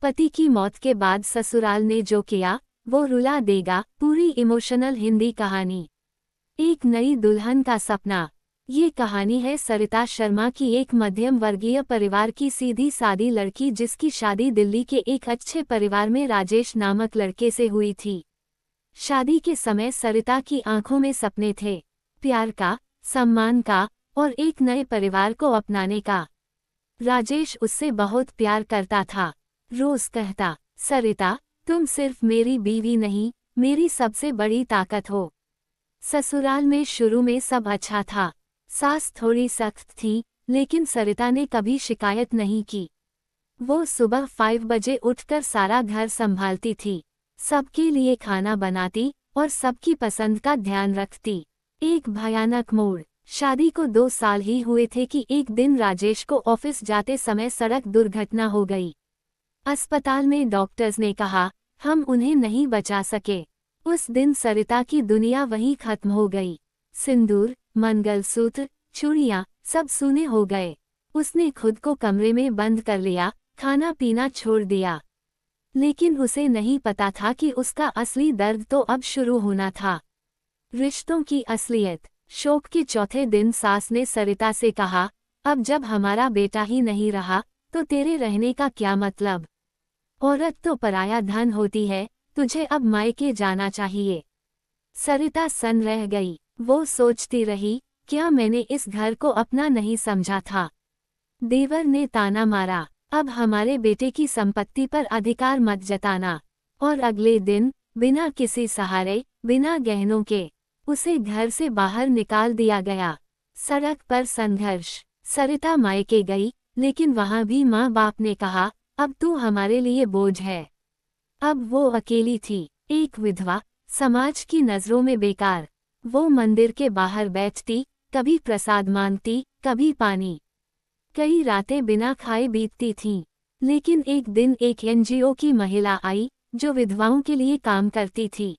पति की मौत के बाद ससुराल ने जो किया वो रुला देगा। पूरी इमोशनल हिंदी कहानी। एक नई दुल्हन का सपना। ये कहानी है सरिता शर्मा की, एक मध्यम वर्गीय परिवार की सीधी सादी लड़की जिसकी शादी दिल्ली के एक अच्छे परिवार में राजेश नामक लड़के से हुई थी। शादी के समय सरिता की आंखों में सपने थे, प्यार का, सम्मान का और एक नए परिवार को अपनाने का। राजेश उससे बहुत प्यार करता था। रोज कहता, सरिता तुम सिर्फ मेरी बीवी नहीं, मेरी सबसे बड़ी ताकत हो। ससुराल में शुरू में सब अच्छा था। सास थोड़ी सख्त थी, लेकिन सरिता ने कभी शिकायत नहीं की। वो सुबह 5 बजे उठकर सारा घर संभालती थी, सबके लिए खाना बनाती और सबकी पसंद का ध्यान रखती। एक भयानक मोड़। शादी को 2 साल ही हुए थे कि एक दिन राजेश को ऑफिस जाते समय सड़क दुर्घटना हो गई। अस्पताल में डॉक्टर्स ने कहा हम उन्हें नहीं बचा सके। उस दिन सरिता की दुनिया वहीं खत्म हो गई। सिंदूर, मंगलसूत्र, चूड़ियां सब सूने हो गए। उसने खुद को कमरे में बंद कर लिया, खाना पीना छोड़ दिया। लेकिन उसे नहीं पता था कि उसका असली दर्द तो अब शुरू होना था। रिश्तों की असलियत। शोक के चौथे दिन सास ने सरिता से कहा, अब जब हमारा बेटा ही नहीं रहा तो तेरे रहने का क्या मतलब। औरत तो पराया धन होती है, तुझे अब मायके जाना चाहिए। सरिता सन्न रह गई। वो सोचती रही, क्या मैंने इस घर को अपना नहीं समझा था। देवर ने ताना मारा, अब हमारे बेटे की संपत्ति पर अधिकार मत जताना। और अगले दिन बिना किसी सहारे, बिना गहनों के उसे घर से बाहर निकाल दिया गया। सड़क पर संघर्ष। सरिता मायके गई, लेकिन वहां भी माँ बाप ने कहा, अब तू हमारे लिए बोझ है। अब वो अकेली थी, एक विधवा, समाज की नजरों में बेकार। वो मंदिर के बाहर बैठती, कभी प्रसाद मांगती, कभी पानी। कई रातें बिना खाए बीतती थीं। लेकिन एक दिन एक एनजीओ की महिला आई, जो विधवाओं के लिए काम करती थी।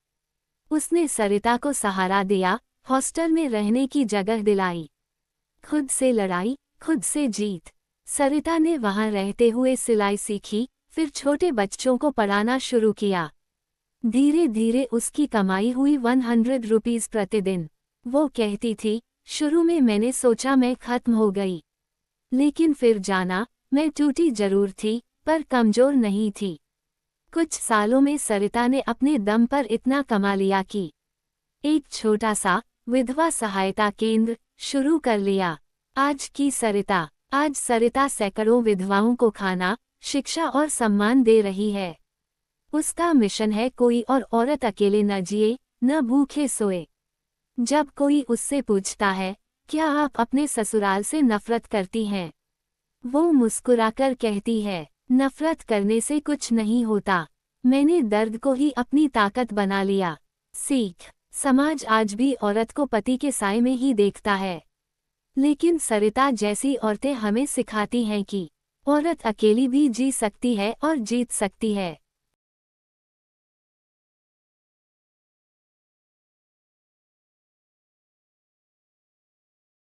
उसने सरिता को सहारा दिया, हॉस्टल में रहने की जगह दिलाई। खुद से लड़ाई, खुद से जीत। सरिता ने वहां रहते हुए सिलाई सीखी, फिर छोटे बच्चों को पढ़ाना शुरू किया। धीरे धीरे उसकी कमाई हुई 100 रुपीस प्रतिदिन। वो कहती थी, शुरू में मैंने सोचा मैं खत्म हो गई, लेकिन फिर जाना, मैं टूटी जरूर थी, पर कमजोर नहीं थी। कुछ सालों में सरिता ने अपने दम पर इतना कमा लिया कि एक छोटा सा विधवा सहायता केंद्र शुरू कर लिया। आज सरिता सैकड़ों विधवाओं को खाना, शिक्षा और सम्मान दे रही है। उसका मिशन है, कोई और औरत अकेले न जिए, न भूखे सोए। जब कोई उससे पूछता है, क्या आप अपने ससुराल से नफरत करती हैं, वो मुस्कुराकर कहती है, नफरत करने से कुछ नहीं होता, मैंने दर्द को ही अपनी ताकत बना लिया। सीख। समाज आज भी औरत को पति के साए में ही देखता है, लेकिन सरिता जैसी औरतें हमें सिखाती हैं कि औरत अकेली भी जी सकती है और जीत सकती है।